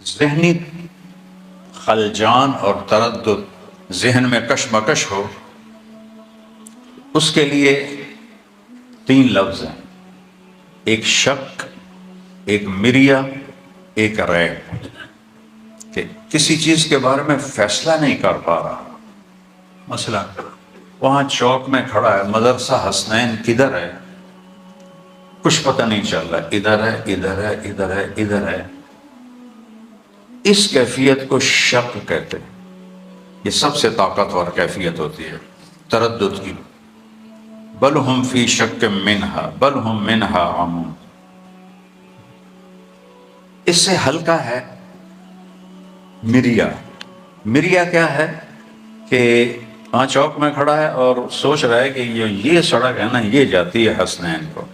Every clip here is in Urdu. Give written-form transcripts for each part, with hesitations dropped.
ذہنی خلجان اور تردد، ذہن میں کشمکش ہو، اس کے لیے 3 لفظ ہیں، ایک شک، ایک مریا، ایک ریب، کہ کسی چیز کے بارے میں فیصلہ نہیں کر پا رہا۔ مثلا وہاں چوک میں کھڑا ہے، مدرسہ حسنین کدھر ہے، کچھ پتہ نہیں چل رہا، ادھر ہے ادھر ہے ادھر ہے ادھر ہے، اس کیفیت کو شک کہتے ہیں۔ یہ سب سے طاقتور کیفیت ہوتی ہے تردد کی۔ بل ہم فی شک منہا بل ہم منہا عمون۔ اس سے ہلکا ہے مریا۔ مریا کیا ہے کہ وہاں چوک میں کھڑا ہے اور سوچ رہا ہے کہ یہ سڑک ہے نا، یہ جاتی ہے حسنین کو،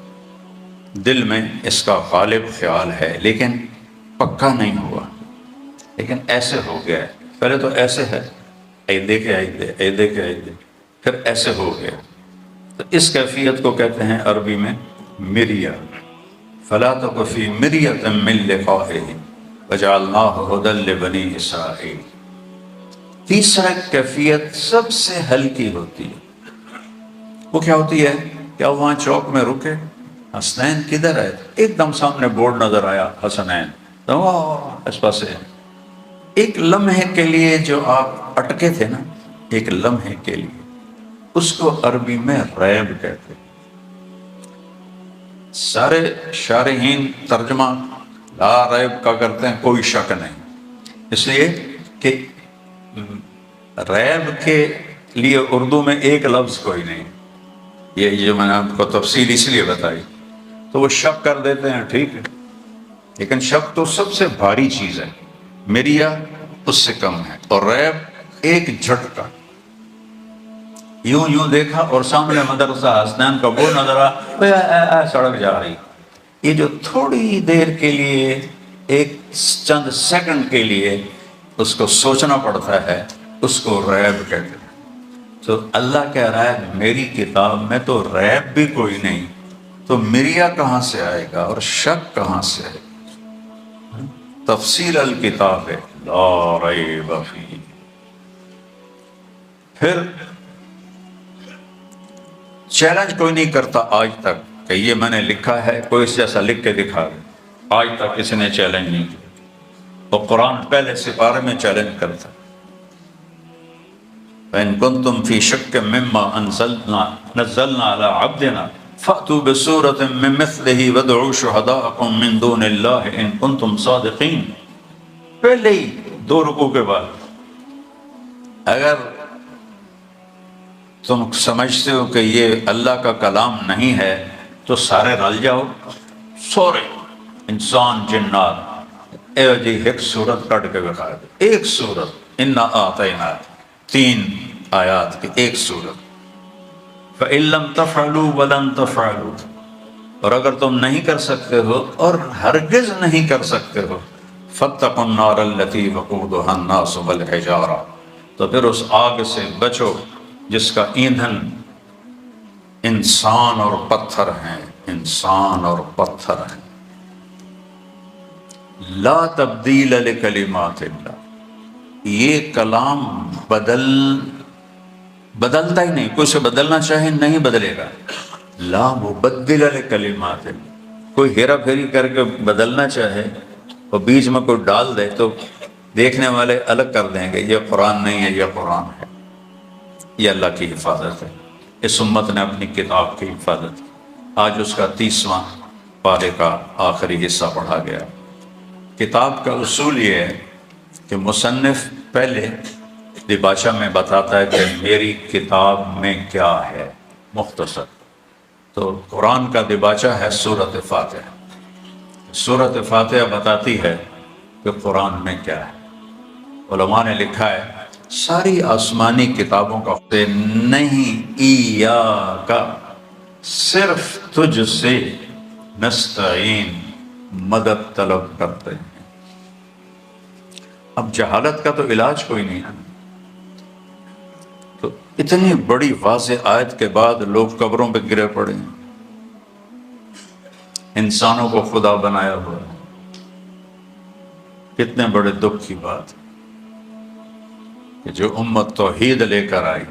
دل میں اس کا غالب خیال ہے لیکن پکا نہیں ہوا، لیکن ایسے ہو گیا ہے، پہلے تو ایسے ہے، ایدے کے ایدے ایدے کے ایدے، پھر ایسے ہو گیا۔ تو اس کیفیت کو کہتے ہیں عربی میں مریا۔ فلا تک فی مریۃ من لقائہ وجعلناہ ھدی لبنی اسرائیل۔ تیسرا کیفیت سب سے ہلکی ہوتی ہے، وہ کیا ہوتی ہے کہ اب وہاں چوک میں رکے، حسنین کدھر ہے، ایک دم سامنے بورڈ نظر آیا حسنین، تو اس پاس سے ایک لمحے کے لیے جو آپ اٹکے تھے نا، ایک لمحے کے لیے، اس کو عربی میں ریب کہتے ہیں۔ سارے شارحین ترجمہ لا ریب کا کرتے ہیں، کوئی شک نہیں، اس لیے کہ ریب کے لیے اردو میں ایک لفظ کوئی نہیں، یہ جو میں نے آپ کو تفصیل اس لیے بتائی، تو وہ شک کر دیتے ہیں، ٹھیک ہے، لیکن شک تو سب سے بھاری چیز ہے، مریا اس سے کم ہے، اور ریب ایک جھٹکا، یوں دیکھا اور سامنے مدرسہ حسنین کا بورڈ نظر آ، سڑک جا رہی، یہ جو تھوڑی دیر کے لیے، ایک چند سیکنڈ کے لیے اس کو سوچنا پڑتا ہے، اس کو ریب کہتے ہیں۔ تو اللہ کہہ رہا ہے میری کتاب میں تو ریب بھی کوئی نہیں، تو مریا کہاں سے آئے گا اور شک کہاں سے آئے گا؟ تفصیل الکتاب لا ریب فیہ۔ پھر چیلنج کوئی نہیں کرتا آج تک کہ یہ میں نے لکھا ہے، کوئی اس جیسا لکھ کے دکھا دے، آج تک کسی نے چیلنج نہیں کیا۔ تو قرآن پہلے سپارے میں چیلنج کرتا، فَإِن كُنتُمْ فِي شَكٍّ مِّمَّا نَزَّلْنَا عَلَىٰ عَبْدِنَا فَأْتُوا بِسُورَةٍ مِّن مِّثْلِهِ وَادْعُوا شُهَدَاءَكُم مِّن دُونِ اللَّهِ إِن كُنتُمْ صَادِقِينَ۔ پہلے ہی 2 رکوع کے بعد، اگر تم سمجھتے ہو کہ یہ اللہ کا کلام نہیں ہے تو سارے رل جاؤ، سورے انسان جنات، اے جی ایک سورت کٹ کے بتا دے، ایک سورت، انا اعطینا، 3 آیات کی ایک سورت۔ فَإِن لَّمْ تَفْعَلُوا وَلَن تَفْعَلُوا، اور اگر تم نہیں کر سکتے ہو اور ہرگز نہیں کر سکتے ہو، فَاتَّقُوا النَّارَ الَّتِي وَقُودُهَا النَّاسُ وَالْحِجَارَةُ، تو پھر اس آگ سے بچو جس کا ایندھن انسان اور پتھر ہیں، انسان اور پتھر ہیں۔ لا تبدیل لکلمات اللہ، یہ کلام بدلتا ہی نہیں، کوئی سے بدلنا چاہے نہیں بدلے گا۔ لا مبدل لکلمات اللہ، کوئی ہیرا پھیری کر کے بدلنا چاہے اور بیچ میں کوئی ڈال دے تو دیکھنے والے الگ کر دیں گے، یہ قرآن نہیں ہے، یہ قرآن ہے۔ یہ اللہ کی حفاظت ہے، اس امت نے اپنی کتاب کی حفاظت کی۔ آج اس کا 30واں پارے کا آخری حصہ پڑھا گیا۔ کتاب کا اصول یہ ہے کہ مصنف پہلے دباچہ میں بتاتا ہے کہ میری کتاب میں کیا ہے، مختصر۔ تو قرآن کا دباچہ ہے سورۃ فاتحہ۔ سورۃ فاتحہ بتاتی ہے کہ قرآن میں کیا ہے۔ علماء نے لکھا ہے ساری آسمانی کتابوں کا نہیں، ایاک، صرف تجھ سے نستعین، مدد طلب کرتے ہیں۔ اب جہالت کا تو علاج کوئی نہیں ہے، تو اتنی بڑی واضح آیت کے بعد لوگ قبروں پہ گرے پڑے ہیں، انسانوں کو خدا بنایا ہوا ہے۔ کتنے بڑے دکھ کی بات کہ جو امت توحید لے کر آئی،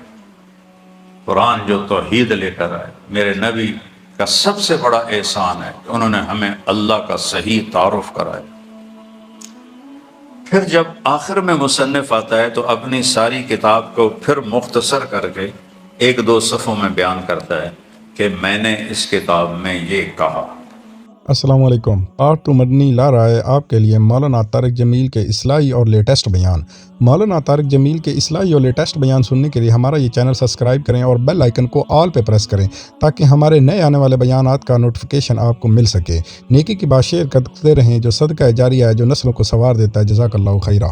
قرآن جو توحید لے کر آئے، میرے نبی کا سب سے بڑا احسان ہے کہ انہوں نے ہمیں اللہ کا صحیح تعارف کرایا۔ پھر جب آخر میں مصنف آتا ہے تو اپنی ساری کتاب کو پھر مختصر کر کے ایک دو صفحوں میں بیان کرتا ہے کہ میں نے اس کتاب میں یہ کہا۔ السلام علیکم۔ پارٹ 2 مدنی لا رہا ہے آپ کے لیے مولانا طارق جمیل کے اصلاحی اور لیٹسٹ بیان۔ مولانا طارق جمیل کے اصلاحی اور لیٹسٹ بیان سننے کے لیے ہمارا یہ چینل سبسکرائب کریں اور بیل آئیکن کو آل پہ پریس کریں تاکہ ہمارے نئے آنے والے بیانات کا نوٹیفیکیشن آپ کو مل سکے۔ نیکی کی بات شیئر کرتے رہیں جو صدقہ جاریہ ہے، جو نسلوں کو سنوار دیتا ہے۔ جزاک اللہ خیرہ۔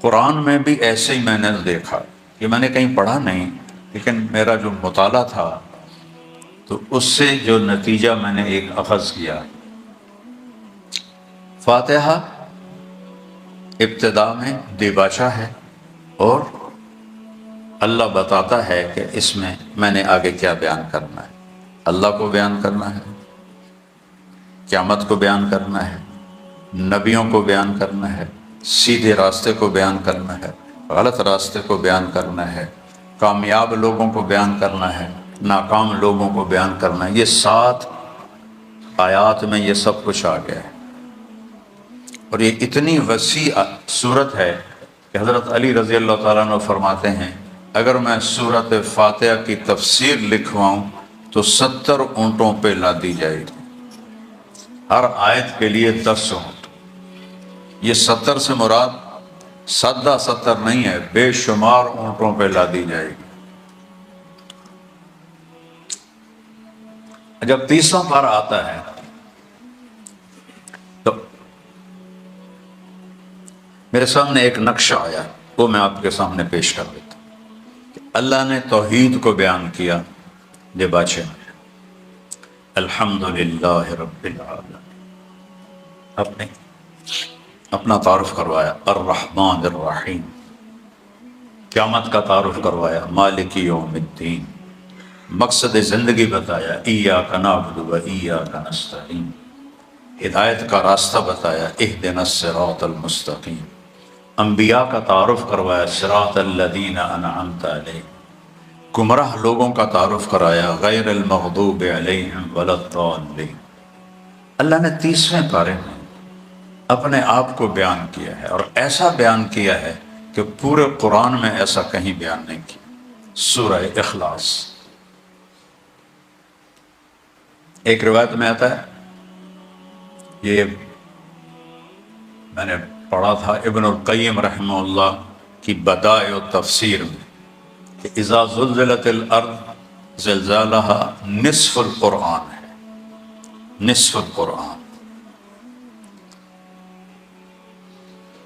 قرآن میں بھی ایسے ہی میں نے دیکھا، یہ میں نے کہیں پڑھا نہیں، لیکن میرا جو مطالعہ تھا تو اس سے جو نتیجہ میں نے ایک اخذ کیا، فاتحہ ابتدا میں دیباچہ ہے اور اللہ بتاتا ہے کہ اس میں نے آگے کیا بیان کرنا ہے۔ اللہ کو بیان کرنا ہے، قیامت کو بیان کرنا ہے، نبیوں کو بیان کرنا ہے، سیدھے راستے کو بیان کرنا ہے، غلط راستے کو بیان کرنا ہے، کامیاب لوگوں کو بیان کرنا ہے، ناکام لوگوں کو بیان کرنا ہے۔ یہ 7 آیات میں یہ سب کچھ آ گیا ہے، اور یہ اتنی وسیع صورت ہے کہ حضرت علی رضی اللہ تعالیٰ عنہ فرماتے ہیں اگر میں سورت فاتحہ کی تفسیر لکھواؤں تو 70 اونٹوں پہ لادی جائے گی، ہر آیت کے لیے 10 اونٹ۔ یہ 70 سے مراد سادہ 70 نہیں ہے، بے شمار اونٹوں پہ لادی جائے گی۔ جب تیسرا پارہ آتا ہے تو میرے سامنے ایک نقشہ آیا، وہ میں آپ کے سامنے پیش کر دیتا ہوں کہ اللہ نے توحید کو بیان کیا دیباچے میں، الحمدللہ رب العالمین، اپنا تعارف کروایا، الرحمن الرحیم، قیامت کا تعارف کروایا، مالک یوم الدین، مقصد زندگی بتایا، ایاک نعبد و ایاک نستعین، ہدایت کا راستہ بتایا، اہدنا الصراط المستقیم، انبیاء کا تعارف کروایا، صراط الذین انعمت علیہم، گمراہ لوگوں کا تعارف کرایا، غیر المغضوب علیہم ولا الضالین۔ اللہ نے 30ویں پارے میں اپنے آپ کو بیان کیا ہے، اور ایسا بیان کیا ہے کہ پورے قرآن میں ایسا کہیں بیان نہیں کیا۔ سورہ اخلاص، ایک روایت میں آتا ہے، یہ میں نے پڑھا تھا ابن القیم رحمہ اللہ کی بدائع و تفسیر میں، کہ اذا زلزلت الارض زلزالہا نصف القرآن ہے، نصف القرآن،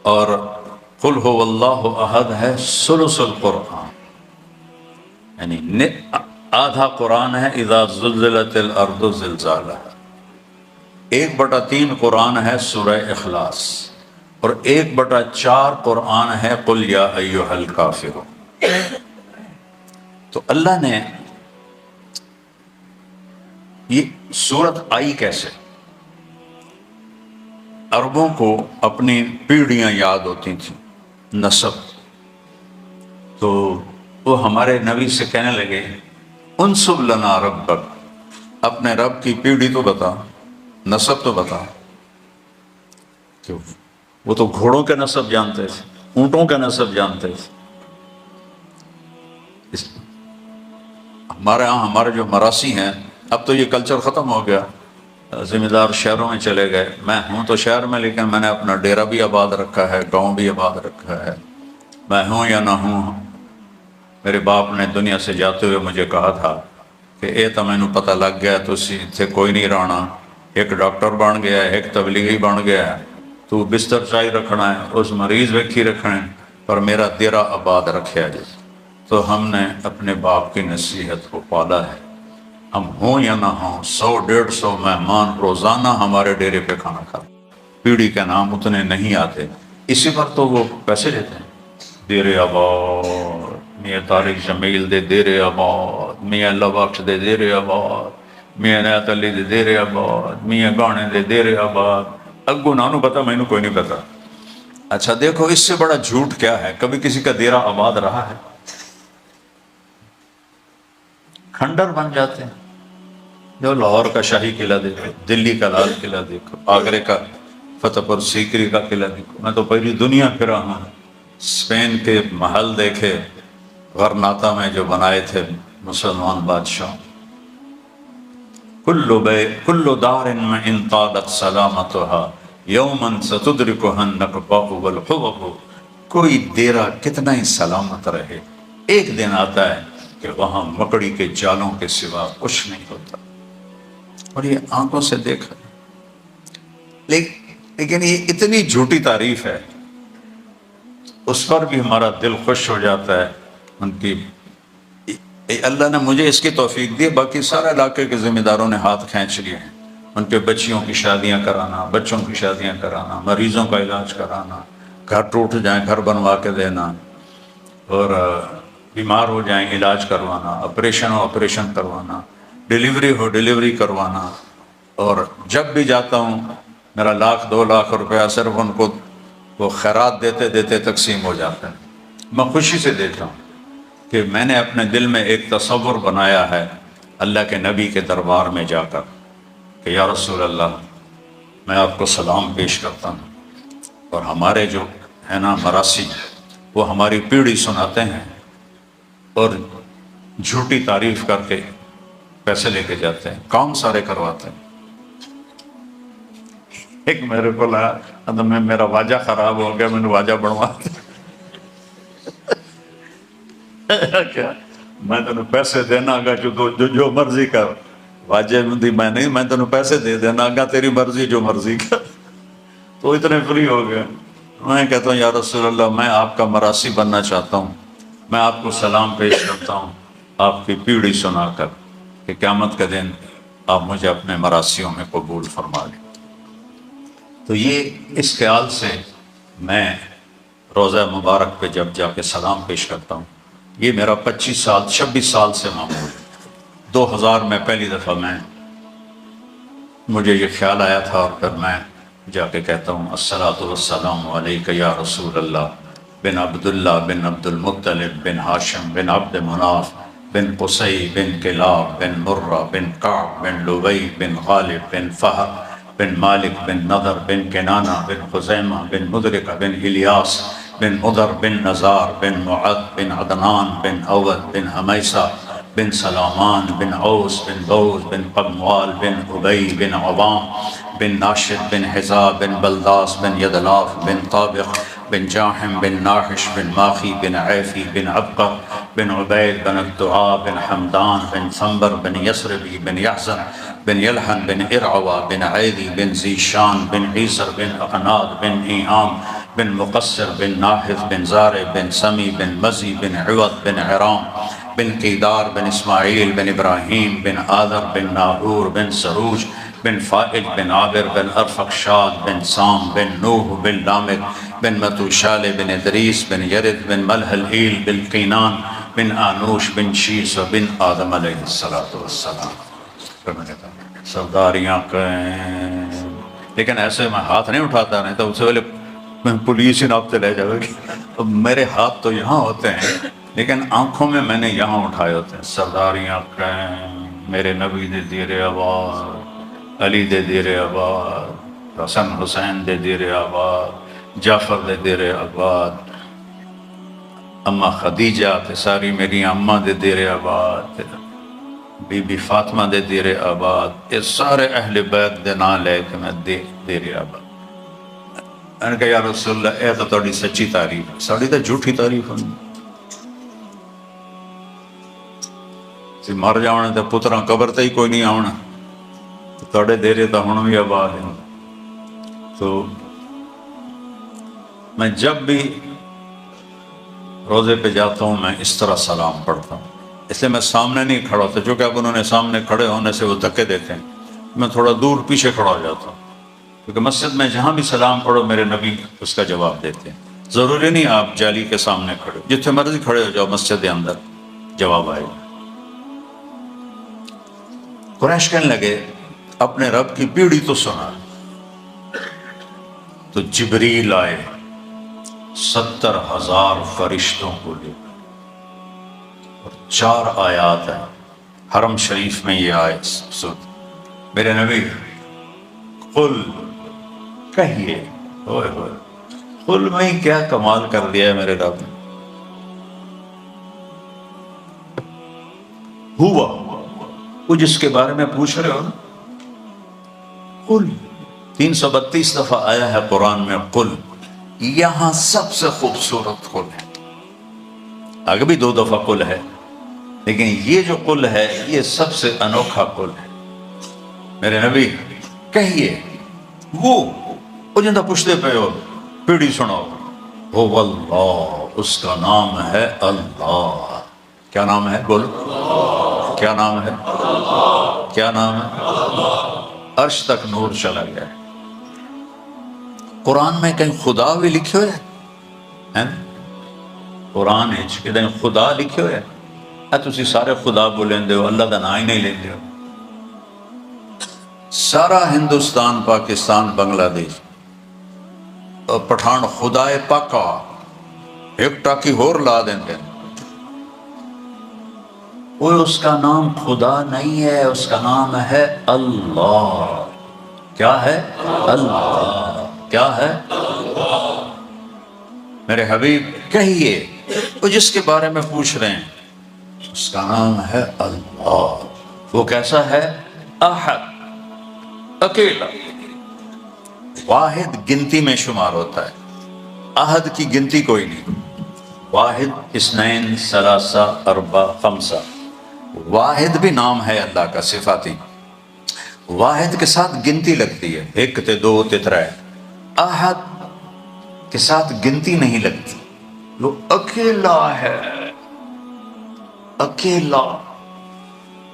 اور قل هو اللہ احد ہے ثلث القرآن، یعنی آدھا قرآن ہے اذا زلزلت الارض زلزالہا، 1/3 قرآن ہے سورہ اخلاص، اور 1/4 قرآن ہے قل یا ایھا الکافرون۔ تو اللہ نے یہ صورت آئی کیسے؟ عربوں کو اپنی پیڑھیاں یاد ہوتی تھیں، نسب، تو وہ ہمارے نبی سے کہنے لگے انسب لنا ربک، اپنے رب کی پیڑھی تو بتا، نسب تو بتا۔ کہ وہ تو گھوڑوں کے نسب جانتے تھے، اونٹوں کے نسب جانتے تھے۔ ہمارے ہاں ہمارے جو مراسی ہیں، اب تو یہ کلچر ختم ہو گیا، ذمہ دار شہروں میں چلے گئے۔ میں ہوں تو شہر میں، لیکن میں نے اپنا ڈیرا بھی آباد رکھا ہے، گاؤں بھی آباد رکھا ہے، میں ہوں یا نہ ہوں۔ میرے باپ نے دنیا سے جاتے ہوئے مجھے کہا تھا کہ اے تو مینوں پتہ لگ گیا تسی اتھے کوئی نہیں رہنا، ایک ڈاکٹر بن گیا ہے، ایک تبلیغی بن گیا ہے، تو بستر چاہی رکھنا ہے، اس مریض ویکھی رکھنا ہے، پر میرا ڈیرا آباد رکھیا جی۔ تو ہم نے اپنے باپ کی نصیحت کو پالا ہے، ہم ہوں یا نہ ہوں، 100-150 مہمان روزانہ ہمارے ڈیرے پہ کھانا کھاتے، پیڑھی کے نام اتنے نہیں آتے، اسی پر تو وہ پیسے لیتے ہیں۔ دیرے آباد، میاں طارق جمیل دے دیرے آباد، میاں اللہ بخش دے دیرے آباد، میاں نیات علی دے دیرے آباد، میاں گانے دے دیرے آباد، اگو نانو پتا، مینو کوئی نہیں پتا۔ اچھا دیکھو اس سے بڑا جھوٹ کیا ہے؟ کبھی کسی کا دیرہ آباد رہا ہے؟ کھنڈر بن جاتے ہیں۔ جو لاہور کا شاہی قلعہ دیکھو، دلی کا لال قلعہ دیکھو، آگرے کا فتح پور سیکری کا قلعہ دیکھو، میں تو پوری دنیا پھرا ہوں، اسپین کے محل دیکھے، غرناطہ میں جو بنائے تھے مسلمان بادشاہ۔ کل دار میں ان طالت سلامتها یوما ستدرکها النقباء والحبب، کوئی دیرہ کتنا ہی سلامت رہے، ایک دن آتا ہے کہ وہاں مکڑی کے جالوں کے سوا کچھ نہیں ہوتا۔ اور یہ آنکھوں سے دیکھا، لیکن یہ اتنی جھوٹی تعریف ہے، اس پر بھی ہمارا دل خوش ہو جاتا ہے۔ ان کی اللہ نے مجھے اس کی توفیق دی، باقی سارے علاقے کے ذمہ داروں نے ہاتھ کھینچ لیے ہیں۔ ان کے بچیوں کی شادیاں کرانا، بچوں کی شادیاں کرانا، مریضوں کا علاج کرانا، گھر ٹوٹ جائیں گھر بنوا کے دینا، اور بیمار ہو جائیں علاج کروانا، آپریشن ہو آپریشن کروانا، ڈیلیوری ہو ڈیلیوری کروانا۔ اور جب بھی جاتا ہوں میرا 1,00,000 2,00,000 روپیہ صرف ان کو وہ خیرات دیتے دیتے تقسیم ہو جاتا ہے۔ میں خوشی سے دیتا ہوں کہ میں نے اپنے دل میں ایک تصور بنایا ہے اللہ کے نبی کے دربار میں جا کر کہ یا رسول اللہ، میں آپ کو سلام پیش کرتا ہوں، اور ہمارے جو ہے نا مراسی، وہ ہماری پیڑھی سناتے ہیں اور جھوٹی تعریف کر کے پیسے لے کے جاتے ہیں، کام سارے کرواتے ہیں۔ ایک میرے کو لگا میں میرا واجہ خراب ہو گیا، میں نے واجہ بنوا کیا میں تینوں پیسے دینا گا جو مرضی کر، واجہ میں نہیں، میں تینوں پیسے دے دینا گا، تیری مرضی جو مرضی کر۔ تو اتنے فری ہو گئے۔ میں کہتا ہوں یا رسول اللہ، میں آپ کا مراسی بننا چاہتا ہوں، میں آپ کو سلام پیش کرتا ہوں آپ کی پیڑھی سنا کر کہ قیامت کے دن آپ مجھے اپنے مراسیوں میں قبول فرما لیں۔ تو یہ اس خیال سے میں روزہ مبارک پہ جب جا کے سلام پیش کرتا ہوں، یہ میرا 26 سال سے معمول ہے۔ 2000 میں پہلی دفعہ مجھے یہ خیال آیا تھا، اور پھر میں جا کے کہتا ہوں الصلاۃ والسلام علیک یا رسول اللہ بن عبداللہ بن عبد المطلب بن ہاشم بن عبد مناف بن قصی بن کلاب بن مرہ بن کعب بن لبی بن غالب بن فہر بن مالک بن نضر بن کنانہ بن خزیمہ بن مدرکہ بن الیاس بن مدر بن نزار بن معد بن عدنان بن اود بن حمیسہ بن سلامان بن عوس بن بوز بن قموال بن عبی بن عوام بن ناشد بن حزاب بن بلداس بن یدلاف بن طابق بن جاحم بن ناحش بن ماخی بن عیفی بن عبقر بن عبید بن الدعاء بن حمدان بن ثمبر بن یسربی بن یحزن بن یلحن بن ارعوا بن عیدی بن زیشان بن عیسر بن اقناد بن ایام بن مقصر بن ناحث بن زارع بن سمی بن مزی بن عوض بن عرام بن قیدار بن اسماعیل بن ابراہیم بن آذر بن ناہور بن سروج بن فائج بن عابر بن ارفقشاد بن سام بن نوح بن لامک بن متوشال بن ادریس بن یرد بن ملحل بن قینان بن آنوش بن شیس بن آدم علیہ السلام۔ سرداریاں کہیں، لیکن ایسے میں ہاتھ نہیں اٹھاتا، نہیں تو اس ویلے پولیس ہی ناپتے لے جائے گی۔ میرے ہاتھ تو یہاں ہوتے ہیں لیکن آنکھوں میں نے یہاں اٹھائے ہوتے ہیں۔ سرداریاں کہیں میرے نبی دے دیرے آباد، علی دے دیرے آباد، حسن حسین دے دیرے آباد، جعفر دے دیرے آباد، اماں خدیجہ تے ساری میری اماں دے دیرے آباد، بی بی فاطمہ دے دیرے آباد، یہ سارے اہل بیت دے نام لے کے میں دیرے آباد۔ میں نے کہا یا رسول اللہ، اے تو تھوڑی سچی تعریف ہے، ساڑی تو جھوٹی تعریف ہونی۔ مر جاؤنے تے پتراں قبر تے ہی کوئی نہیں آونا، تھوڑے دیرے تو ہن بھی آباد ہیں۔ تو میں جب بھی روزے پہ جاتا ہوں میں اس طرح سلام پڑھتا ہوں، اس لیے میں سامنے نہیں کھڑا ہوتا، چونکہ اب انہوں نے سامنے کھڑے ہونے سے وہ دھکے دیتے ہیں، میں تھوڑا دور پیچھے کھڑا ہو جاتا ہوں، کیونکہ مسجد میں جہاں بھی سلام پڑھو میرے نبی اس کا جواب دیتے ہیں۔ ضروری نہیں آپ جالی کے سامنے کھڑے، جتنے مرضی کھڑے ہو جاؤ مسجد کے اندر جواب آئے گا۔ قریش کہنے لگے اپنے رب کی پیڑھی تو سنا. تو جبریل آئے 70,000 فرشتوں کو لے اور 4 آیات ہیں حرم شریف میں. یہ آئے میرے نبی قل کہیے، ہوئے ہوئے قل میں کیا کمال کر دیا ہے میرے رب نے. ہوا وہ جس کے بارے میں پوچھ رہے ہو نا، قل 332 دفعہ آیا ہے قرآن میں قل. یہاں سب سے خوبصورت قل ہے. آگے بھی 2 دفعہ قل ہے، لیکن یہ جو قل ہے یہ سب سے انوکھا قل ہے. میرے نبی کہیے وہ جندہ پوچھتے پہ ہو پیڑھی سنو. وہ اللہ، اس کا نام ہے اللہ. کیا نام ہے؟ بولو کیا نام ہے؟ کیا نام ہے؟ عرش تک نور چلا گیا ہے. قرآن میں کہیں خدا بھی لکھے ہوئے ہیں؟ قرآن کہیں خدا لکھے ہوئے ہیں؟ تسی سارے خدا بولیں دے ہو، اللہ دا نام ہی نہیں لیندے ہو. سارا ہندوستان، پاکستان، بنگلہ دیش اور پٹھان خدا پاکا ایک ٹاکی ہور لا دیندے ہیں. وہ اس کا نام خدا نہیں ہے، اس کا نام ہے اللہ. کیا ہے؟ اللہ. کیا ہے؟ میرے حبیب کہیے وہ جس کے بارے میں پوچھ رہے ہیں اس کا نام ہے اللہ. وہ کیسا ہے؟ احد، اکیلا. واحد گنتی میں شمار ہوتا ہے، احد کی گنتی کوئی نہیں. واحد، اثنین، ثلاثہ، اربع، خمسہ. واحد بھی نام ہے اللہ کا صفاتی. واحد کے ساتھ گنتی لگتی ہے، 1 تے 2 تے 3. احد کے ساتھ گنتی نہیں لگتی. وہ اکیلا ہے، اکیلا.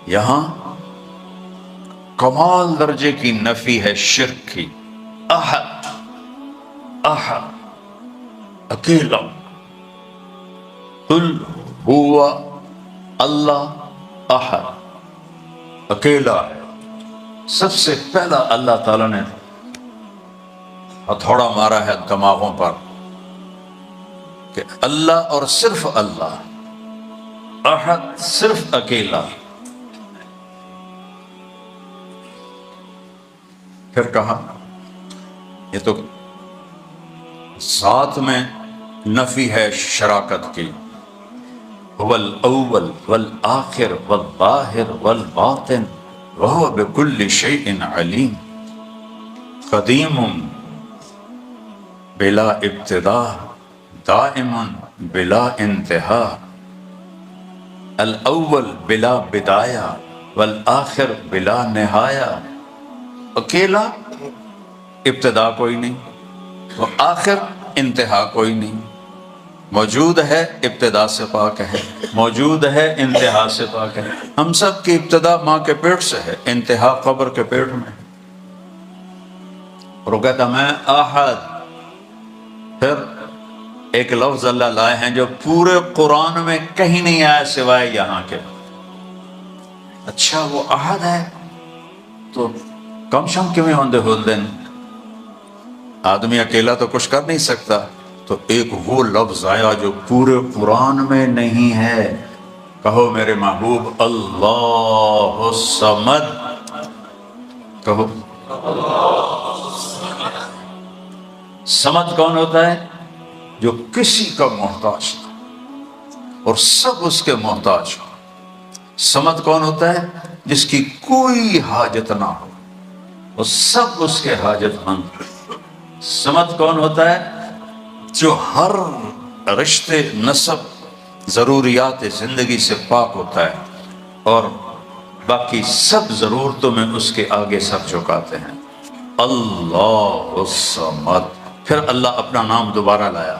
یہاں کمال درجے کی نفی ہے شرک کی. احد، احد، اکیلا. قل ہوا اللہ احد، اکیلا ہے. سب سے پہلا اللہ تعالیٰ نے ہتھوڑا مارا ہے دماغوں پر کہ اللہ اور صرف اللہ، احد صرف اکیلا. پھر کہا یہ تو ذات میں نفی ہے شراکت کی. هو الاول والآخر والظاہر والباطن وهو بكل شيء علیم. قدیم بلا ابتداء دائم بلا انتہا. الاول بلا بدایہ والآخر بلا نہایہ. اکیلا، ابتدا کوئی نہیں، وہ آخر انتہا کوئی نہیں. موجود ہے، ابتدا سے پاک ہے، موجود ہے، انتہا سے پاک ہے. ہم سب کی ابتدا ماں کے پیٹ سے ہے، انتہا قبر کے پیٹ میں. اور وہ کہتا میں احد. پھر ایک لفظ اللہ لائے ہیں جو پورے قرآن میں کہیں نہیں آیا سوائے یہاں کے. اچھا وہ احد ہے تو کم شم کیوں ہوندے ہولدن؟ آدمی اکیلا تو کچھ کر نہیں سکتا. تو ایک وہ لفظ آیا جو پورے قرآن میں نہیں ہے. کہو میرے محبوب اللہ الصمد. کہو صمد کون ہوتا ہے؟ جو کسی کا محتاج نہ اور سب اس کے محتاج ہو. صمد کون ہوتا ہے؟ جس کی کوئی حاجت نہ ہو اور سب اس کے حاجت مند. صمد کون ہوتا ہے؟ جو ہر رشتے، نسب، ضروریات زندگی سے پاک ہوتا ہے اور باقی سب ضرورتوں میں اس کے آگے سر جھکاتے ہیں. اللہ الصمد. پھر اللہ اپنا نام دوبارہ لایا،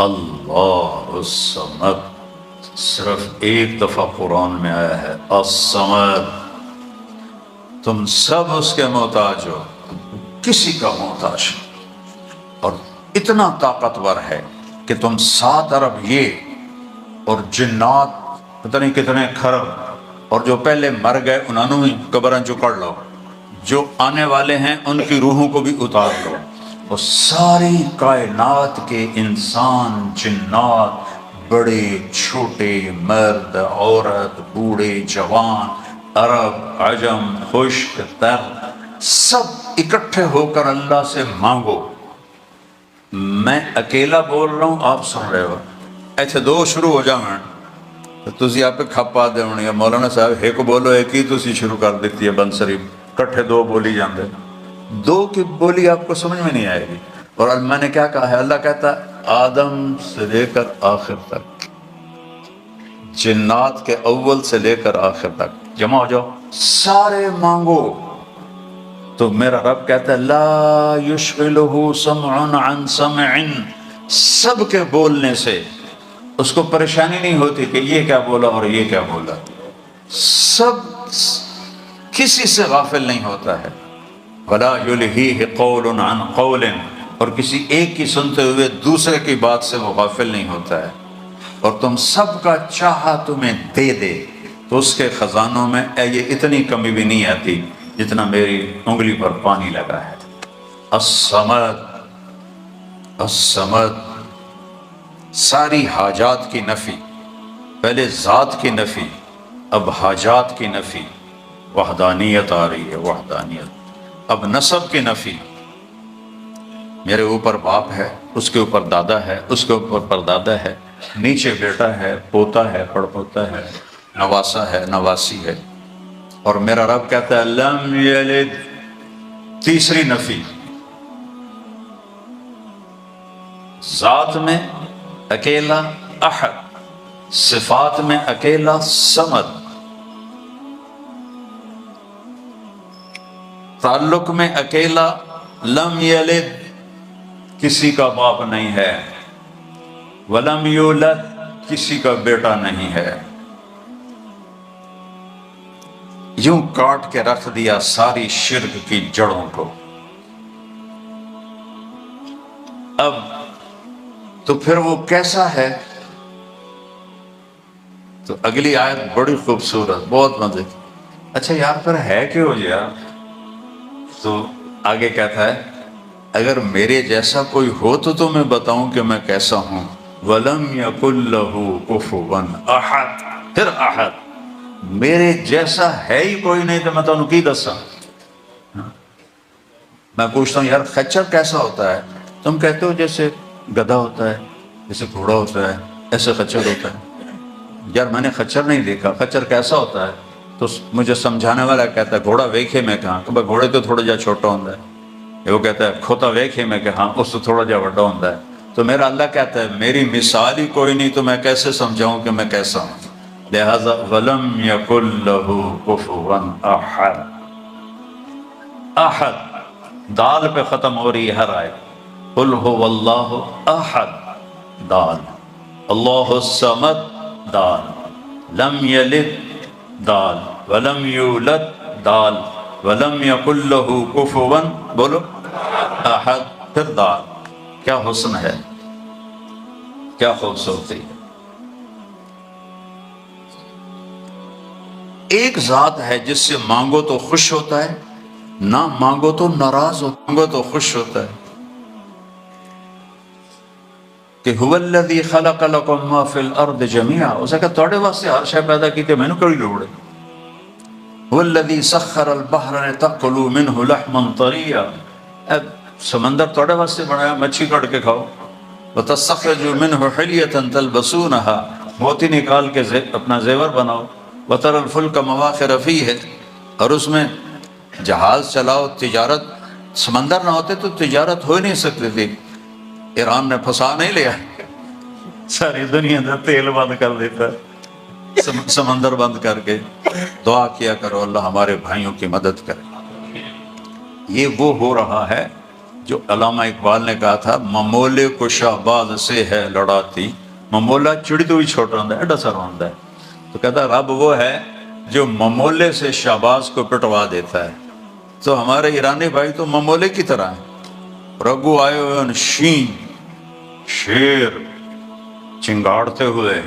اللہ الصمد. صرف ایک دفعہ قرآن میں آیا ہے الصمد. تم سب اس کے محتاج ہو، کسی کا محتاج ہو. اور اتنا طاقتور ہے کہ تم 7 ارب یہ اور جنات پتہ نہیں کتنے کھرب اور جو پہلے مر گئے انہوں نے قبراں چکڑ لو، جو آنے والے ہیں ان کی روحوں کو بھی اتار لو، اور ساری کائنات کے انسان جنات بڑے چھوٹے مرد عورت بوڑھے جوان عرب عجم خشک تر سب اکٹھے ہو کر اللہ سے مانگو۔ میں اکیلا بول رہا ہوں، آپ سن رہے ہو، ایسے دو شروع ہو جاؤں تو تسی آپ پہ کھپا دے ہونی ہے مولانا صاحب ایک بولو ایک ہی تسی شروع کر دیتی ہے بنسری کٹھے دو بولی جاندے، دو کی بولی آپ کو سمجھ میں نہیں آئے گی۔ اور میں نے کیا کہا ہے، اللہ کہتا ہے آدم سے لے کر آخر تک، جنات کے اول سے لے کر آخر تک جمع ہو جاؤ، سارے مانگو۔ تو میرا رب کہتا ہے لا یشغلہ سمع عن سمع، سب کے بولنے سے اس کو پریشانی نہیں ہوتی کہ یہ کیا بولا اور یہ کیا بولا، سب کسی سے غافل نہیں ہوتا ہے۔ ولا یلہیہ قول عن قول، اور کسی ایک کی سنتے ہوئے دوسرے کی بات سے وہ غافل نہیں ہوتا ہے۔ اور تم سب کا چاہا تمہیں دے دے تو اس کے خزانوں میں یہ اتنی کمی بھی نہیں آتی جتنا میری انگلی پر پانی لگا ہے۔ الصمد، الصمد، ساری حاجات کی نفی، پہلے ذات کی نفی اب حاجات کی نفی، وحدانیت آ رہی ہے، وحدانیت۔ اب نسب کی نفی، میرے اوپر باپ ہے، اس کے اوپر دادا ہے، اس کے اوپر پردادا ہے، نیچے بیٹا ہے، پوتا ہے، پڑپوتا ہے، نواسا ہے، نواسی ہے۔ اور میرا رب کہتا ہے لم یلد، تیسری نفی، ذات میں اکیلا احد، صفات میں اکیلا صمد، تعلق میں اکیلا لم یلد، کسی کا باپ نہیں ہے، ولم یولد، کسی کا بیٹا نہیں ہے۔ یوں کاٹ کے رکھ دیا ساری شرک کی جڑوں کو۔ اب تو پھر وہ کیسا ہے؟ تو اگلی آیت بڑی خوبصورت، بہت مزے کی۔ اچھا یار پھر ہے کیوں یار؟ تو آگے کہتا ہے اگر میرے جیسا کوئی ہو تو میں بتاؤں کہ میں کیسا ہوں۔ وَلَمْ يَكُنْ لَهُ كُفُوًا أَحَدٌ، پھر احد، میرے جیسا ہے ہی کوئی نہیں تو میں تمہیں کی دساں۔ میں پوچھتا ہوں یار خچر کیسا ہوتا ہے؟ تم کہتے ہو جیسے گدھا ہوتا ہے، جیسے گھوڑا ہوتا ہے، ایسے خچر ہوتا ہے۔ یار میں نے خچر نہیں دیکھا، خچر کیسا ہوتا ہے؟ تو مجھے سمجھانے والا کہتا ہے گھوڑا ویکھے میں کہاں کہ بھائی گھوڑے تو تھوڑا جا چھوٹا ہوتا ہے، وہ کہتا ہے کھوتا ویکھے میں کہ ہاں اس تو تھوڑا جا بڑا ہوتا ہے۔ تو میرا اللہ کہتا ہے میری مثال ہی کوئی نہیں تو میں کیسے سمجھاؤں کہ میں کیسا ہوں؟ لہذا وَلَمْ يَكُنْ لَهُ كُفُوًا أَحَدٌ، احد دال پہ ختم ہو رہی ہے ہر آیت۔ قُلْ هُوَ اللَّهُ أَحَدٌ، دال، اللہ الصمد، دال، لم یلد، دال، ولم یولد، دال، ولم یکن لہ کفوا، بولو احد، پھر دال۔ کیا حسن ہے، کیا خوبصورتی ہے۔ ایک ذات ہے جس سے مانگو تو خوش ہوتا ہے، نہ مانگو تو ناراض ہوتا ہے، مانگو تو خوش ہوتا ہے۔ کہ هو الذی خلق لکم ما فی الارض جميعا، اسے کہ توڑے واسطے ہر شے پیدا کی تے مینوں کوئی لوڑ ہے۔ هو الذی سخر البحر لتأکلوا منه لحما طریا، سمندر توڑے واسطے بنایا مچھی کاٹ کے کھاؤ۔ وتستخرجوا منه حلیة تلبسونها، موتی نکال کے اپنا زیور بناؤ۔ وترى الفلک مواخر فیہ، اور اس میں جہاز چلاؤ، تجارت، سمندر نہ ہوتے تو تجارت ہو ہی نہیں سکتی تھی۔ ایران نے پھنسا نہیں لیا، ساری دنیا کا تیل بند کر دیتا، سمندر بند کر کے۔ دعا کیا کرو اللہ ہمارے بھائیوں کی مدد کرے۔ یہ وہ ہو رہا ہے جو علامہ اقبال نے کہا تھا ممولے کو شہباز سے ہے لڑاتی، ممولا چڑی تو بھی چھوٹا ہوتا ہے، ایڈا سارا ہوتا ہے۔ تو کہتا رب وہ ہے جو ممولے سے شہباز کو پٹوا دیتا ہے۔ تو ہمارے ایرانی بھائی تو ممولے کی طرح ہیں، رگو آئے ہوئے شین، شیر چنگاڑتے ہوئے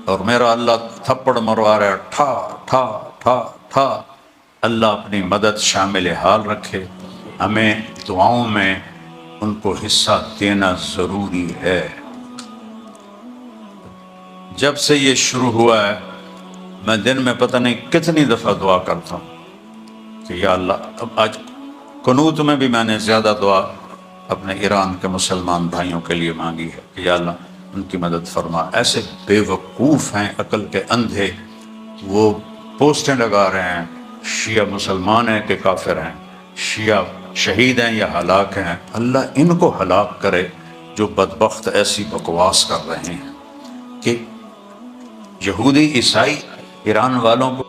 اور میرا اللہ تھپڑ مروا رہا ہے، ٹھا ٹھا ٹھا ٹھا۔ اللہ اپنی مدد شامل حال رکھے، ہمیں دعاؤں میں ان کو حصہ دینا ضروری ہے۔ جب سے یہ شروع ہوا ہے میں دن میں پتہ نہیں کتنی دفعہ دعا کرتا ہوں کہ یا اللہ، اب آج قنوت میں بھی میں نے زیادہ دعا اپنے ایران کے مسلمان بھائیوں کے لیے مانگی ہے کہ یا اللہ ان کی مدد فرما۔ ایسے بے وقوف ہیں، عقل کے اندھے، وہ پوسٹیں لگا رہے ہیں شیعہ مسلمان ہیں کہ کافر ہیں، شیعہ شہید ہیں یا ہلاک ہیں۔ اللہ ان کو ہلاک کرے جو بدبخت ایسی بکواس کر رہے ہیں کہ یہودی عیسائی ایران والوں کو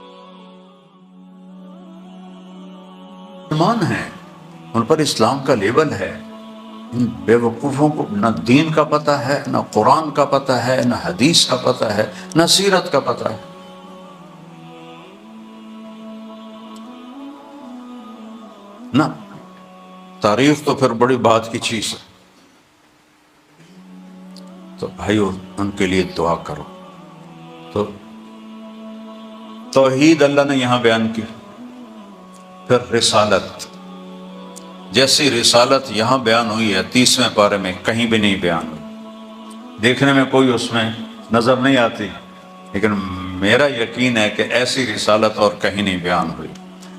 مسلمان ہیں، ان پر اسلام کا لیبل ہے۔ ان بے وقوفوں کو نہ دین کا پتہ ہے، نہ قرآن کا پتہ ہے، نہ حدیث کا پتہ ہے، نہ سیرت کا پتہ ہے۔ نہ تاریخ تو پھر بڑی بات کی چیز ہے۔ تو بھائیو ان کے لیے دعا کرو۔ تو توحید اللہ نے یہاں بیان کی، پھر رسالت، جیسی رسالت یہاں بیان ہوئی ہے 30ویں پارے میں کہیں بھی نہیں بیان ہوئی۔ دیکھنے میں کوئی اس میں نظر نہیں آتی، لیکن میرا یقین ہے کہ ایسی رسالت اور کہیں نہیں بیان ہوئی۔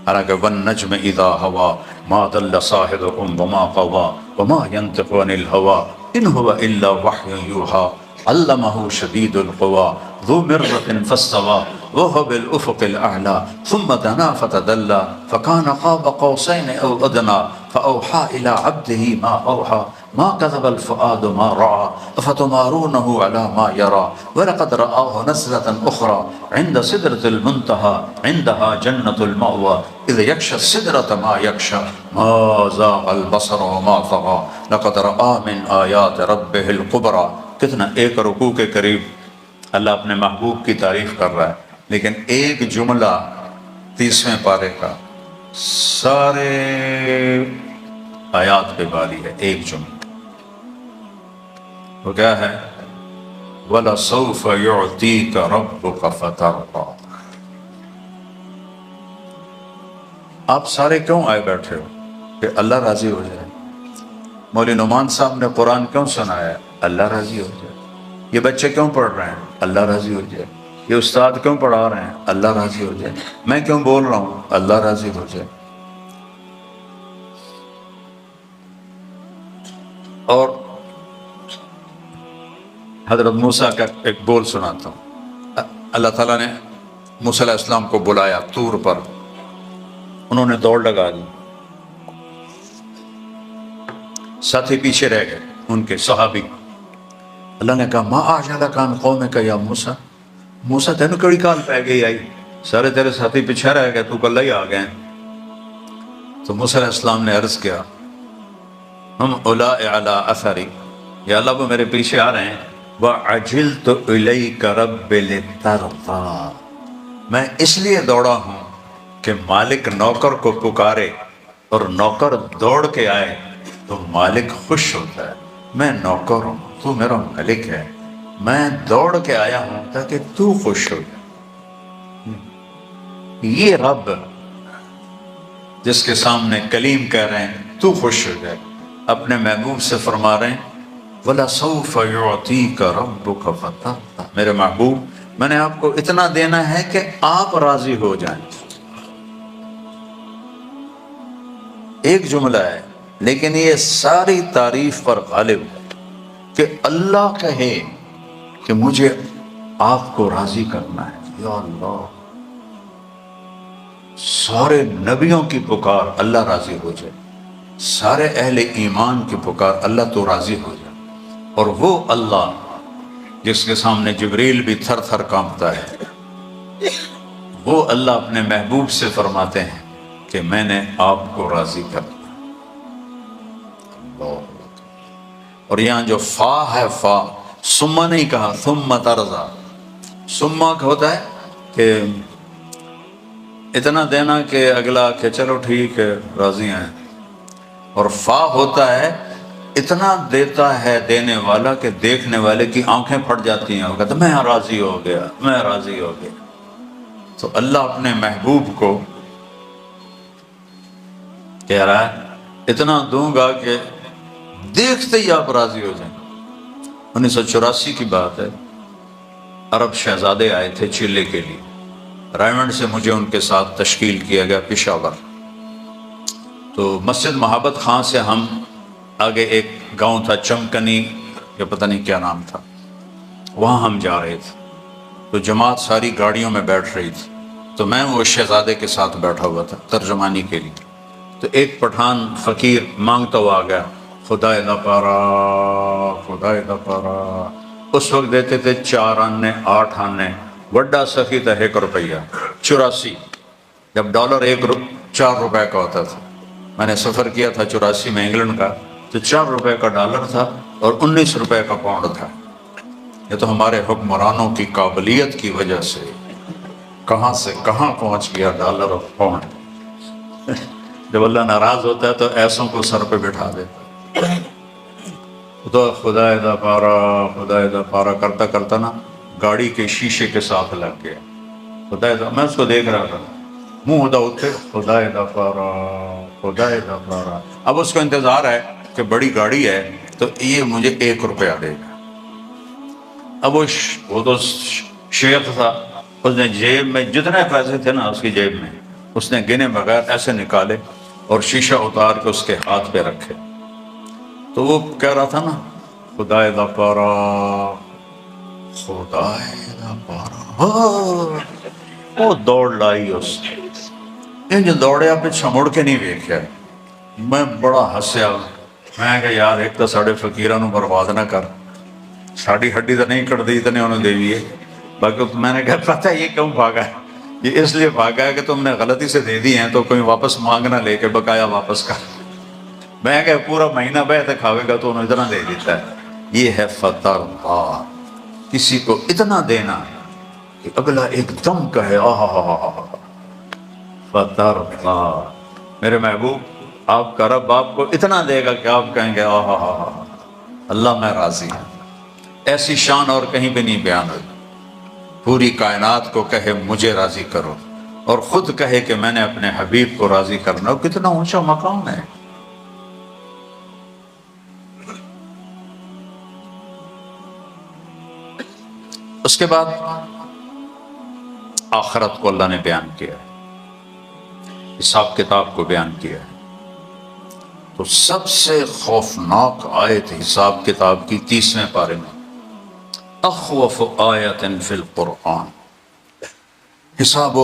حالانکہ وَالنَّجْمِ إِذَا هَوَىٰ مَا ضَلَّ صَاحِبُكُمْ وَمَا غَوَىٰ وَمَا يَنطِقُ عَنِ الْهَوَىٰ إِنْ هُوَ إِلَّا وَحْيٌ يُوحَىٰ عَلَّمَهُ شَدِيدُ الْقُوَىٰ ذُو مِرَّةٍ فَاسْتَوَىٰ وَهُوَ بِالْأُفُقِ الْأَعْلَىٰ ثُمَّ دَنَا فَتَدَلَّىٰ فَكَانَ قَابَ قَوْسَيْنِ أَوْ أَدْنَىٰ فَأَوْحَىٰ إِلَىٰ عَبْدِهِ مَا أَوْحَىٰ مَا كَذَبَ الْفُؤَادُ مَا رَأَىٰ أَفَتُمَارُونَهُ عَلَىٰ مَا يَرَىٰ وَلَقَدْ رَآهُ نَزْلَةً أُخْرَىٰ عِندَ سِدْرَةِ الْمُنتَهَىٰ عِندَهَا جَنَّةُ الْمَأْوَىٰ إِذْ يَغْشَى السِّدْرَةَ مَا يَغْشَىٰ مَا زَاغَ الْبَصَرُ وَمَا طَغَىٰ لَقَدْ رَآهُ مِنْ آيَاتِ رَبِّهِ الْكُبْرَىٰ۔ کتنا ایک رکوع کے قریب اللہ اپنے محبوب کی تعریف کر رہا ہے، لیکن ایک جملہ 30ویں پارے کا سارے آیات پہ باری ہے، ایک جملہ۔ وہ کیا ہے؟ وَلَسَوْفَ يُعْطِيكَ رَبُّكَ فَتَرْضَىٰ۔ آپ سارے کیوں آئے بیٹھے ہو؟ کہ اللہ راضی ہو جائے۔ مولوی نعمان صاحب نے قرآن کیوں سنایا ہے؟ اللہ راضی ہو جائے۔ یہ بچے کیوں پڑھ رہے ہیں؟ اللہ راضی ہو جائے۔ یہ استاد کیوں پڑھا رہے ہیں؟ اللہ راضی ہو جائے۔ میں کیوں بول رہا ہوں؟ اللہ راضی ہو جائے۔ اور حضرت موسیٰ کا ایک بول سناتا ہوں۔ اللہ تعالیٰ نے موسیٰ علیہ السلام کو بلایا طور پر، انہوں نے دوڑ لگا دی، ساتھی پیچھے رہ گئے ان کے صحابی۔ اللہ نے کہا ما اعجلک عن قومک یا موسیٰ، موسیٰ تینوں کڑی کال پہ گئی آئی، سارے تیرے ساتھی پیچھے رہ گئے، تو کل ہی آ گئے۔ تو موسیٰ علیہ السلام نے عرض کیا ہم اولاء علی اثری، یا اللہ وہ میرے پیچھے آ رہے ہیں۔ وعجلت الیک رب لترضیٰ، میں اس لیے دوڑا ہوں کہ مالک نوکر کو پکارے اور نوکر دوڑ کے آئے تو مالک خوش ہوتا ہے۔ میں نوکر ہوں، تو میرا مالک ہے، میں دوڑ کے آیا ہوں تاکہ تو خوش ہو جائے۔ یہ رب جس کے سامنے کلیم کہہ رہے ہیں تو خوش ہو جائے، اپنے محبوب سے فرما رہے ہیں وَلَسَوْفَ يُعْطِيكَ رَبُّكَ فَتَرْضَىٰ، میرے محبوب میں نے آپ کو اتنا دینا ہے کہ آپ راضی ہو جائیں۔ ایک جملہ ہے لیکن یہ ساری تعریف پر غالب ہے کہ اللہ کہے کہ مجھے آپ کو راضی کرنا ہے۔ یا اللہ، سارے نبیوں کی پکار اللہ راضی ہو جائے، سارے اہل ایمان کی پکار اللہ تو راضی ہو جائے۔ اور وہ اللہ جس کے سامنے جبریل بھی تھر تھر کانپتا ہے، وہ اللہ اپنے محبوب سے فرماتے ہیں کہ میں نے آپ کو راضی کر دیا۔ اور یہاں جو فا ہے، فا سما نہیں کہا، ثم ترضیٰ۔ سما ہوتا ہے کہ اتنا دینا کہ اگلا کہ چلو ٹھیک ہے راضی ہیں، اور فا ہوتا ہے اتنا دیتا ہے دینے والا کہ دیکھنے والے کی آنکھیں پھٹ جاتی ہیں، وہ کہتا میں راضی ہو گیا، میں راضی ہو گیا۔ تو اللہ اپنے محبوب کو کہہ رہا ہے اتنا دوں گا کہ دیکھتے ہی آپ راضی ہو جائیں۔ 1984 کی بات ہے، عرب شہزادے آئے تھے چلے کے لیے، رائمنڈ سے مجھے ان کے ساتھ تشکیل کیا گیا پشاور۔ تو مسجد محبت خان سے ہم آگے ایک گاؤں تھا چمکنی یا پتہ نہیں کیا نام تھا، وہاں ہم جا رہے تھے۔ تو جماعت ساری گاڑیوں میں بیٹھ رہی تھی، تو میں وہ شہزادے کے ساتھ بیٹھا ہوا تھا ترجمانی کے لیے۔ تو ایک پٹھان فقیر مانگتا ہوا آ گیا، خدا دا پارا، خدا دا پارا۔ اس وقت دیتے تھے 4 آنے 8 آنے، وڈا سخی تھا 1 روپیہ 84، جب ڈالر 4 روپے کا ہوتا تھا۔ میں نے سفر کیا تھا 84 میں انگلینڈ کا، تو 4 روپے کا ڈالر تھا اور 19 روپے کا پاؤنڈ تھا۔ یہ تو ہمارے حکمرانوں کی قابلیت کی وجہ سے کہاں سے کہاں پہنچ گیا ڈالر اور پاؤنڈ۔ جب اللہ ناراض ہوتا ہے تو ایسوں کو سر پہ بٹھا دیتا ہے۔ تو خدا دا پارا، خدا دا پارا کرتا کرتا نا گاڑی کے شیشے کے ساتھ لگ گیا۔ خدا دا، میں اس کو دیکھ رہا تھا، منہ ادا اٹھے، خدا دا پارا، خدا دا پارا۔ اب اس کو انتظار ہے کہ بڑی گاڑی ہے تو یہ مجھے 1 روپیہ دے گا۔ اب وہ تو شیخ تھا، اس نے جیب میں جتنے پیسے تھے نا اس کی جیب میں، اس نے گنے بغیر ایسے نکالے اور شیشہ اتار کے اس کے ہاتھ پہ رکھے۔ تو وہ کہہ رہا تھا نا خدا دا پارا، خدا دا پارا، وہ دوڑ لائی اس نے، جو دوڑیا پیچھے مڑ کے نہیں ویکھیا۔ میں بڑا ہسیا، میں کہ یار ایک تو ساڑے فقیران برباد نہ کر، ساڑی ہڈی تو نہیں کٹ دی اتنے انہوں دے دیئے۔ باقی میں نے کہا پتہ یہ کیوں بھاگا ہے؟ یہ اس لیے بھاگا ہے کہ تم نے غلطی سے دے دی ہیں تو کوئی واپس مانگنا لے کے بقایا واپس کر۔ میں کہ پورا مہینہ بیٹھے کھاوے گا تو انہوں اتنا دے دیتا ہے۔ یہ ہے فطر اللہ، کسی کو اتنا دینا کہ اگلا ایک دم کہے آہا، فطر اللہ۔ میرے محبوب آپ کا رب آپ کو اتنا دے گا کہ آپ کہیں گے آہا، اللہ میں راضی ہوں۔ ایسی شان اور کہیں پہ نہیں بیان ہوئی۔ پوری کائنات کو کہے مجھے راضی کرو، اور خود کہے کہ میں نے اپنے حبیب کو راضی کرنا، کتنا اونچا مقام ہے۔ اس کے بعد آخرت کو اللہ نے بیان کیا ہے، حساب کتاب کو بیان کیا ہے۔ تو سب سے خوفناک آیت حساب کتاب کی 30ویں پارے میں، اخوف آیت فی القرآن، حساب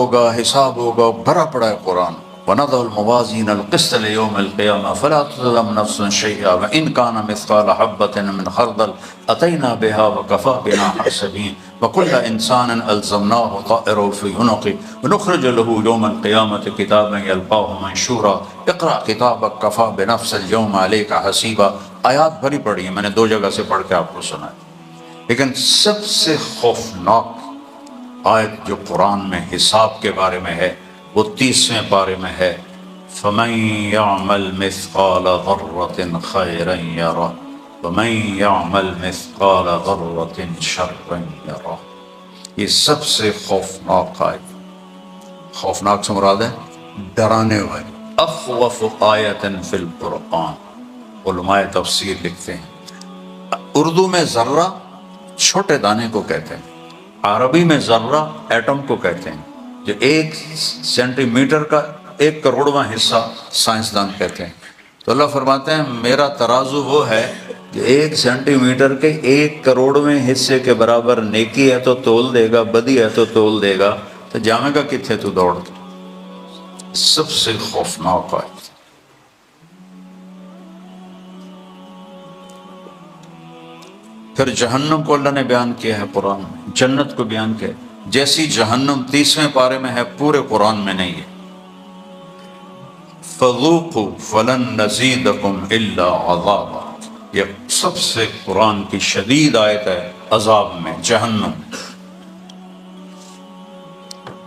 ہوگا، بھرا پڑا ہے قرآن۔ وَنَضَعُ الْمَوَازِينَ الْقِسْطَ لِيَوْمِ الْقِيَامَةِ فَلَا تُظْلَمُ نَفْسٌ شَيْئًا وَإِنْ كَانَ مِثْقَالَ حَبَّةٍ مِّنْ خَرْدَلٍ أَتَيْنَا بِهَا وَكَفَىٰ بِنَا حَاسِبِينَ وَكُلَّ إِنسَانٍ أَلْزَمْنَاهُ طَائِرَهُ فِي عُنُقِهِ وَنُخْرِجُ لَهُ يَوْمَ الْقِيَامَةِ كِتَابًا يَلْقَاهُ مَنشُورًا اقْرَأْ كِتَابَكَ كَفَىٰ بِنَفْسِكَ الْيَوْمَ عَلَيْكَ حَسِيبًا۔ آیات بھری پڑھی ہیں، میں نے 2 جگہ سے پڑھ کے آپ کو سنایا، لیکن سب سے خوفناک آیت جو قرآن میں حساب کے بارے میں ہے وہ 30ویں پارے میں ہے، فَمَن يَعْمَلْ مِثْقَالَ ذَرَّةٍ خَيْرًا يَرَهُ وَمَن يَعْمَلْ مِثْقَالَ ذَرَّةٍ شَرًّا يَرَهُ۔ یہ سب سے خوفناک آیت، خوفناک سے مراد ہے ڈرانے والی، اخوف آیت فی القرآن۔ علماء تفسیر لکھتے ہیں اردو میں ذرہ چھوٹے دانے کو کہتے ہیں، عربی میں ذرہ ایٹم کو کہتے ہیں، جو 1 سینٹی میٹر کا 1 کروڑواں حصہ سائنسدان کہتے ہیں۔ تو اللہ فرماتے ہیں میرا ترازو وہ ہے کہ 1 سینٹی میٹر کے 1 کروڑویں حصے کے برابر نیکی ہے تو تول دے گا، بدی ہے تو تول دے گا، تو جامے گا کتنے تو دوڑ کے۔ سب سے خوفناک ہے۔ پھر جہنم کو اللہ نے بیان کیا ہے قرآن میں، جنت کو بیان کیا ہے۔ جیسی جہنم 30ویں پارے میں ہے پورے قرآن میں نہیں ہے۔ فَذُوقُوا فَلَن نَّزِيدَكُمْ إِلَّا عَذَابًا، یہ سب سے قرآن کی شدید آیت ہے عذاب میں، جہنم۔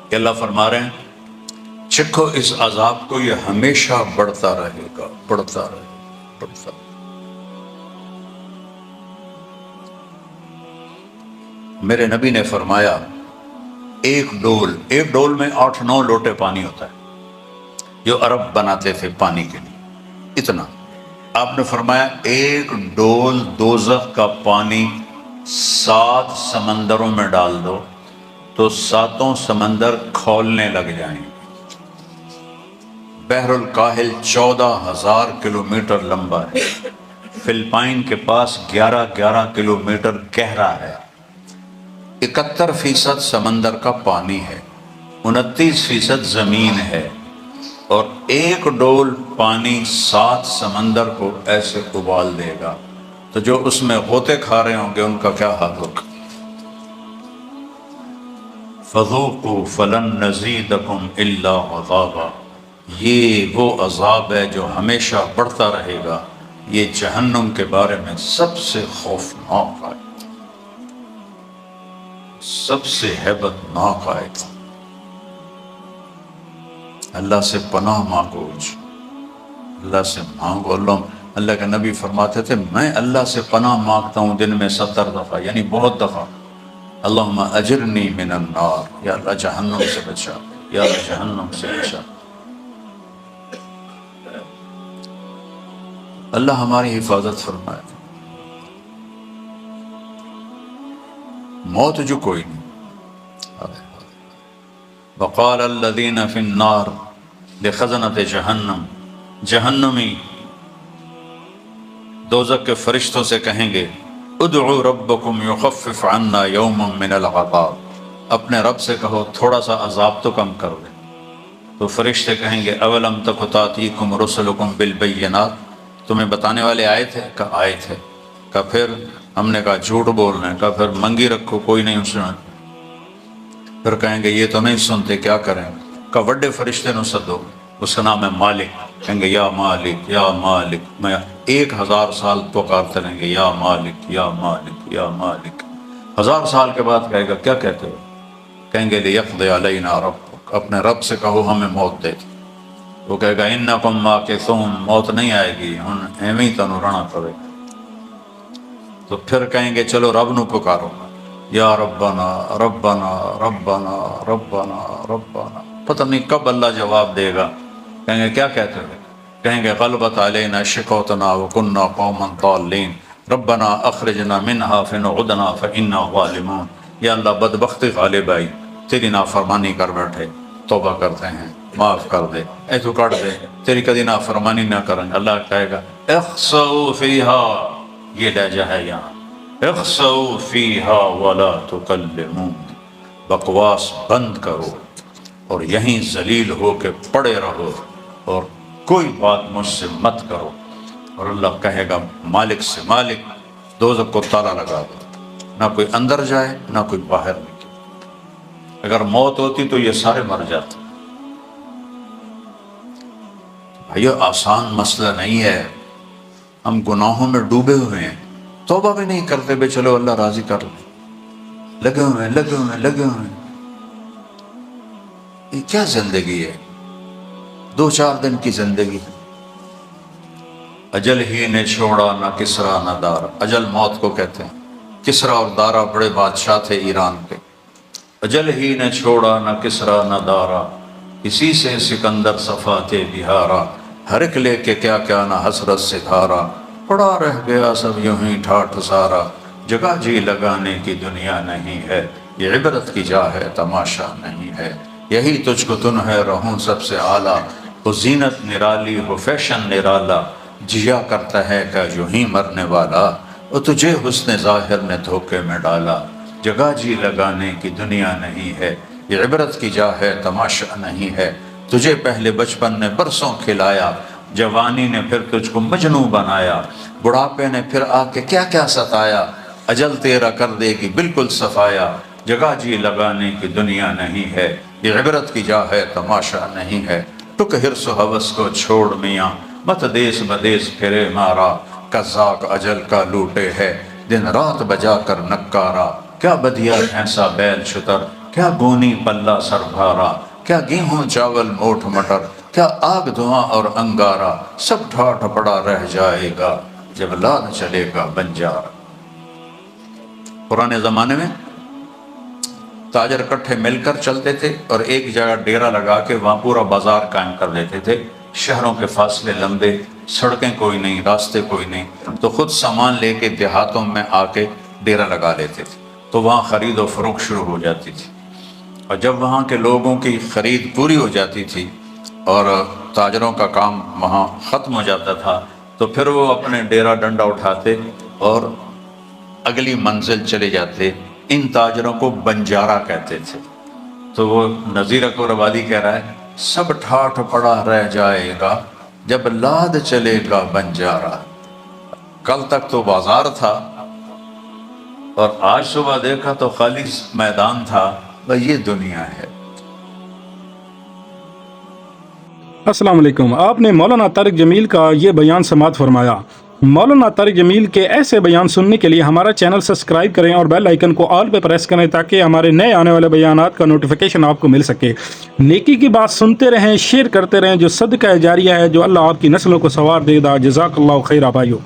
کہ اللہ فرما رہے ہیں چکھو اس عذاب کو، یہ ہمیشہ بڑھتا رہے گا، بڑھتا رہے گا، بڑھتا رہے گا۔ میرے نبی نے فرمایا ایک ڈول میں 8-9 لوٹے پانی ہوتا ہے جو عرب بناتے تھے پانی کے لیے، اتنا۔ آپ نے فرمایا ایک ڈول دوزخ کا پانی 7 سمندروں میں ڈال دو تو 7 سمندر کھولنے لگ جائیں۔ بحر الکاہل 14,000 کلومیٹر لمبا ہے، فلپائن کے پاس 11 کلومیٹر گہرا ہے، 71% سمندر کا پانی ہے، 29% زمین ہے، اور ایک ڈول پانی 7 سمندر کو ایسے ابال دے گا، تو جو اس میں غوطے کھا رہے ہوں گے ان کا کیا حال ہوگا؟ فذوقوا فلن نزیدکم الا عذابا، یہ وہ عذاب ہے جو ہمیشہ بڑھتا رہے گا، یہ جہنم کے بارے میں سب سے خوفناک آیت، سب سے ہیبت ناک آیت۔ اللہ سے پناہ مانگو، اللہ سے مانگو۔ اللہ کے نبی فرماتے تھے میں اللہ سے پناہ مانگتا ہوں دن میں 70 دفعہ، یعنی بہت دفعہ، اللہم اجرنی من النار، یا اللہ جہنم سے بچا، یا اللہ جہنم سے بچا۔ اللہ ہماری حفاظت فرمائے۔ موت جو کوئی نہیں۔ وقال الذین فی النار لخزنۃ جہنم، جہنمی دوزخ کے فرشتوں سے کہیں گے ادعوا ربکم یخفف عنا یوما من العذاب، اپنے رب سے کہو تھوڑا سا عذاب تو کم کر دے۔ تو فرشتے کہیں گے اولم تک تاتیکم رسلکم بالبینات، تمہیں بتانے والے آئے تھے؟ کہا آئے تھے۔ کہا پھر؟ ہم نے کہا جھوٹ بول رہے ہیں۔ کہا پھر منگی رکھو، کوئی نہیں سنا۔ پھر کہیں گے یہ تو نہیں سنتے، کیا کریں؟ کہا وڈے فرشتے نو سدو، اس کا نام ہے مالک۔ کہیں گے یا مالک یا مالک، میں 1000 سال پکارتے رہیں گے یا مالک یا مالک یا مالک۔ 1000 سال کے بعد کہے گا کیا کہتے ہو؟ کہیں گے لیقضی علینا ربک، اپنے رب سے کہو ہمیں موت دے۔ وہ کہے گا انکم ماکثون، موت نہیں آئے گی، ہن ایویں ہی تنوں رہنا پڑے گا۔ تو پھر کہیں گے چلو رب نو پکارو، یا ربنا ربنا ربنا ربنا ربنا۔ پتہ نہیں کب اللہ جواب دے گا۔ کہیں گے کیا کہتے ہو؟ کہیں گے غلبت علینا شقوتنا وکنا قوما ضالین ربنا اخرجنا منها فإن عدنا فإنا ظالمون۔ یا اللہ بدبختی غالب آئی، تیری نافرمانی کر بیٹھے، توبہ کرتے ہیں، معاف کر دے، اے تو کاٹ دے، تیری کدی نافرمانی نہ کریں۔ اللہ کہے گا اخسؤوا فیہا، یہ لہجہ ہے یہاں، اخسؤوا فیہا ولا تکلمون، بکواس بند کرو اور یہیں ذلیل ہو کے پڑے رہو اور کوئی بات مجھ سے مت کرو۔ اور اللہ کہے گا مالک سے مالک دوزخ کو تالا لگا دو، نہ کوئی اندر جائے نہ کوئی باہر نکلے۔ اگر موت ہوتی تو یہ سارے مر جاتے۔ بھائیو آسان مسئلہ نہیں ہے، ہم گناہوں میں ڈوبے ہوئے ہیں، توبہ بھی نہیں کرتے بے چلو اللہ راضی کر لے، لگے ہوئے ہیں لگے ہوئے ہیں لگے ہوئے ہیں۔ یہ کیا زندگی ہے؟ 2-4 دن کی زندگی۔ اجل ہی نے چھوڑا نہ کسرا نہ دارا، اجل موت کو کہتے ہیں۔ کسرا اور دارا بڑے بادشاہ تھے ایران کے۔ اجل ہی نے چھوڑا نہ کسرا نہ دارا، اسی سے سکندر صفاتے بہارا، ہر ایک لے کے کیا کیا نہ حسرت سے دھارا، پڑا رہ گیا سب یوں ہی ٹھاٹھ سارا، جگہ جی لگانے کی دنیا نہیں ہے، یہ عبرت کی جا ہے تماشا نہیں ہے، یہی تجھ کو تن ہے رہوں سب سے اعلیٰ، وہ زینت نرالی ہو فیشن نرالا، جیا کرتا ہے کہ یوں ہی مرنے والا، وہ تجھے حسن ظاہر نے دھوکے میں ڈالا، جگہ جی لگانے کی دنیا نہیں ہے، یہ عبرت کی جا ہے تماشا نہیں ہے، تجھے پہلے بچپن نے برسوں کھلایا، جوانی نے پھر تجھ کو مجنوں بنایا، بڑھاپے نے پھر آ کے کیا کیا ستایا، اجل تیرا کر دے گی بالکل صفایا، جگہ جی لگانے کی دنیا نہیں ہے، یہ عبرت کی جا ہے تماشا نہیں ہے، ٹک حرص و ہوس کو چھوڑ میاں، مت دیس بدیس پھرے مارا، قزاق اجل کا لوٹے ہے، دن رات بجا کر نکارا، کیا بدیا بھینسا بیل شتر، کیا گونی پلہ سر بھارا، کیا گیہوں چاول موٹ مٹر، کیا آگ دھواں اور انگارا، سب ٹھاٹھ پڑا رہ جائے گا جب لاد چلے گا بنجارا۔ پرانے زمانے میں تاجر اکٹھے مل کر چلتے تھے اور ایک جگہ ڈیرا لگا کے وہاں پورا بازار قائم کر دیتے تھے. شہروں کے فاصلے لمبے، سڑکیں کوئی نہیں، راستے کوئی نہیں، تو خود سامان لے کے دیہاتوں میں آ کے ڈیرا لگا لیتے تھے. تو وہاں خرید و فروخت شروع ہو جاتی تھی. اور جب وہاں کے لوگوں کی خرید پوری ہو جاتی تھی اور تاجروں کا کام وہاں ختم ہو جاتا تھا تو پھر وہ اپنے ڈیرا ڈنڈا اٹھاتے اور اگلی منزل چلے جاتے. ان تاجروں کو بنجارہ کہتے تھے. تو وہ نذیر اکبر آبادی کہہ رہا ہے سب ٹھاٹھ پڑا رہ جائے گا جب لاد چلے گا بنجارہ. کل تک تو بازار تھا اور آج صبح دیکھا تو خالی میدان تھا. یہ دنیا ہے. السلام علیکم. آپ نے مولانا طارق جمیل کا یہ بیان سماعت فرمایا. مولانا طارق جمیل کے ایسے بیان سننے کے لیے ہمارا چینل سبسکرائب کریں اور بیل آئیکن کو آل پہ پریس کریں تاکہ ہمارے نئے آنے والے بیانات کا نوٹیفیکیشن آپ کو مل سکے. نیکی کی بات سنتے رہیں، شیئر کرتے رہیں، جو صدقہ جاریہ ہے جو اللہ آپ کی نسلوں کو ثواب دے گا. جزاک اللہ خیر بھائیو.